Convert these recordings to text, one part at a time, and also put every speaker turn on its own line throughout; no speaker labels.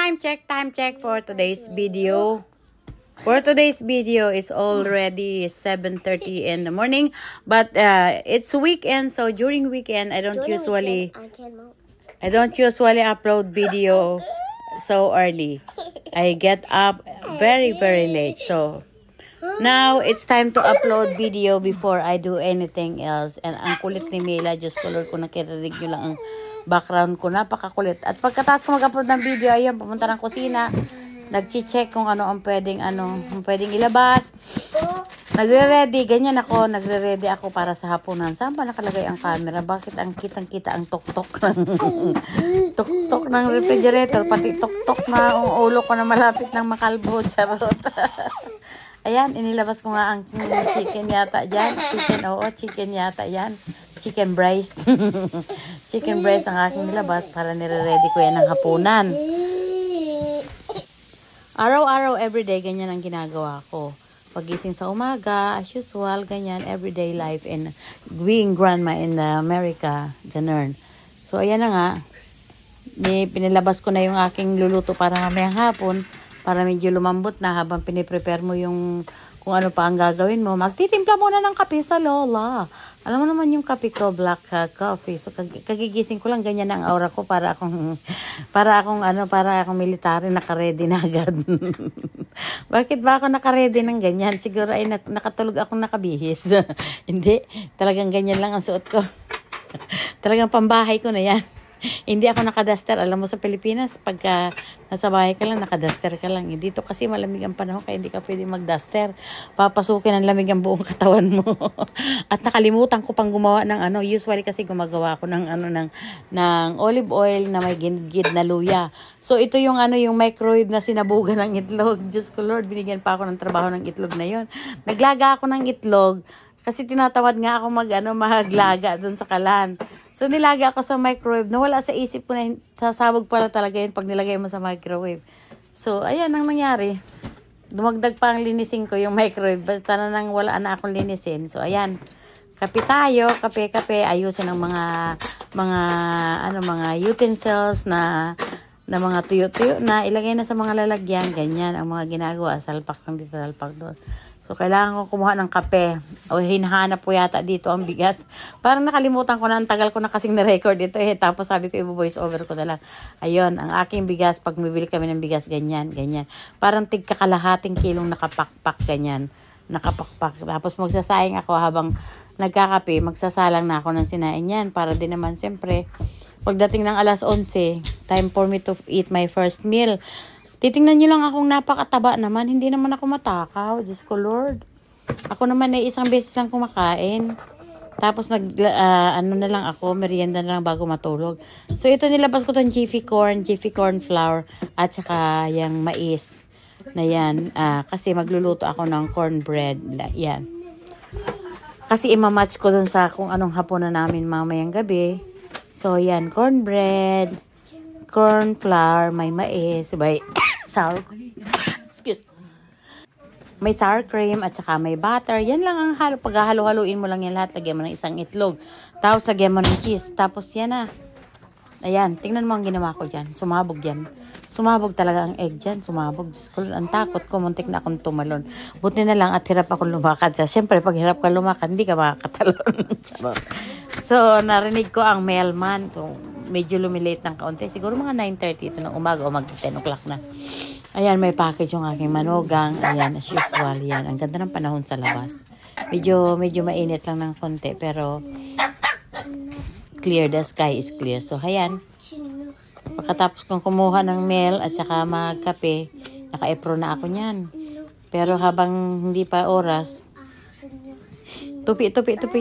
time check for today's video. For today's video is already 7:30 in the morning, but it's weekend, so during weekend I don't usually upload video so early. I get up very late, so now it's time to upload video before I do anything else. And ang kulit ni Mila, just color ko, nakirinig nyo lang ang background ko, napakakulit. At pagkatapos ko mag-upload ng video, ayun, pumunta ng kusina, nag-check kung ano ang pwedeng ilabas. Nagre-ready, ganyan ako, nagre-ready ako para sa hapunan. Saan ba nakalagay ang camera? Bakit ang kitang-kita ang tok-tok ng refrigerator, pati tok-tok na ang ulo ko na malapit ng makalbo, charot. Ayan, inilabas ko nga ang chicken yata dyan. Chicken yata yan. Chicken breast. Chicken breast ang aking nilabas para nire-ready ko yan ng hapunan. Araw-araw, everyday, ganyan ang ginagawa ko. Pagising sa umaga, as usual, ganyan, everyday life in being grandma in America, ganun. So, ayan na nga. Pinilabas ko na yung aking luluto para mamayang hapon. Para medyo lumambot na habang piniprepare mo yung kung ano pa ang gagawin mo. Magtitimpla muna ng kape sa lola. Alam mo naman yung kape ko, black coffee. So kagigising ko lang, ganyan ang aura ko para akong military, naka-ready na agad. Bakit ba ako naka-ready ng ganyan? Siguro ay nakatulog akong nakabihis. Hindi, talagang ganyan lang ang suot ko. Talagang pambahay ko na yan. Hindi ako nakaduster. Alam mo sa Pilipinas, pagka nasa bahay ka lang, nakaduster ka lang. Dito kasi malamig ang panahon, kaya hindi ka pwede magduster. Papasukin ng lamig ang buong katawan mo. At nakalimutan ko pang gumawa ng usually kasi gumagawa ako ng olive oil na may gid na luya. So ito yung yung microwave na sinabugan ng itlog. Diyos ko Lord, binigyan pa ako ng trabaho ng itlog na yon. Naglaga ako ng itlog. Kasi tinatawad nga ako maglaga doon sa kalan. So nilaga ako sa microwave. Nawala sa isip ko na sasabog pala talaga yun pag nilagay mo sa microwave. So ayan ang nangyari. Dumagdag pa ang linisin ko yung microwave. Basta na nang wala na akong linisin. So ayan. Kape tayo, kape. Ayusin ang mga utensils na mga tuyo-tuyo na ilagay na sa mga lalagyan. Ganyan ang mga ginagawa. Salpak lang dito, salpak doon. So, kailangan ko kumuha ng kape. O, hinahanap po yata dito ang bigas. Parang nakalimutan ko na, ang tagal ko na kasing na-record ito eh. Tapos sabi ko, i-voice over ko na lang. Ayun, ang aking bigas, pag mibili kami ng bigas, ganyan. Parang tigkakalahating kilong nakapakpak, ganyan. Nakapakpak. Tapos magsasayang ako habang nagkakape, magsasalang na ako ng sinain yan. Para din naman, siyempre, pagdating ng alas 11, time for me to eat my first meal. Titingnan nyo lang akong napakataba naman. Hindi naman ako matakaw. Diyos ko Lord. Ako naman ay isang beses lang kumakain. Tapos na lang ako, merienda na lang bago matulog. So ito nilabas ko itong Jiffy corn flour at saka yung mais na yan. Kasi magluluto ako ng cornbread. Yan. Kasi imamatch ko dun sa kung anong hapunan namin mamayang gabi. So yan, cornbread, corn flour, may mais, may sour cream at saka may butter. Yan lang ang paghahalo-haluin mo lang yan lahat. Lagyan mo ng isang itlog. Tapos lagyan mo ng cheese. Tapos yan na. Ayan, tingnan mo ang ginawa ko dyan. Sumabog yan. Sumabog talaga ang egg dyan. Sumabog. Diyos ko, ang takot ko. Muntik na akong tumalon. Buti na lang at hirap akong lumakad. Siyempre, pag hirap ka lumakad, hindi ka makakatalon. So, narinig ko ang mailman. So, medyo lumilate ng kaunti. Siguro mga 9:30 ito ng umaga o mag-10 o'clock na. Ayan, may package yung aking manugang. Ayan, as usual. Yan. Ang ganda ng panahon sa labas. Medyo mainit lang ng konti. Pero, clear. The sky is clear. So, ayan. Pagkatapos kong kumuha ng mail at saka magkape, naka-apron na ako niyan. Pero habang hindi pa oras, tupi.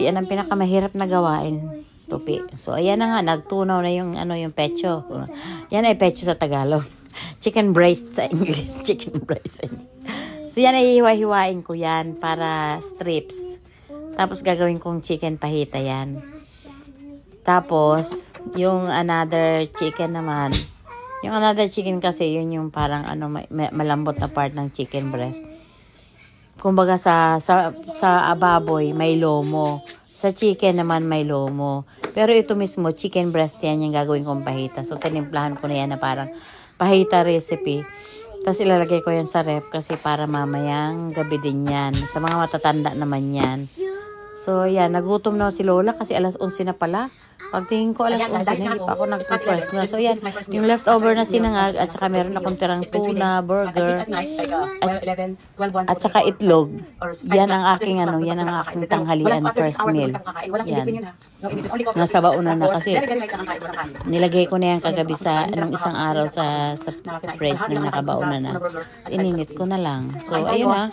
Yan ang pinakamahirap na gawain. Tupi. So, ayan na nga. Nagtunaw na yung pecho. Yan ay pecho sa Tagalog. Chicken breast sa English. Chicken breast sa English. So, yan ay hiwa-hiwain ko yan para strips. Tapos, gagawin kong chicken pahita yan. Tapos, yung another chicken naman. Yung another chicken kasi, yun yung parang malambot na part ng chicken breast. Kumbaga sa baboy, may lomo. Sa chicken naman may lomo. Pero ito mismo, chicken breast yan yung gagawin kong pahita. So, tinimplahan ko na yan na parang pahita recipe. Tapos ilalagay ko yan sa ref kasi para mamayang gabi din yan. Sa mga matatanda naman yan. So, yan. Nagutom na si Lola kasi alas 11 na pala. Pagtingin ko alas 11 na, hindi pa ako nag-request na. So, yan. Yung leftover na sinangag at saka meron akong tirang tuna, burger, at saka itlog. Yan ang aking yan ang aking tanghalian, first meal. Yan. Nasa bauna na kasi nilagay ko na yan kagabi sa isang araw sa press na nakabauna na. So, ininit ko na lang. So, ayun na.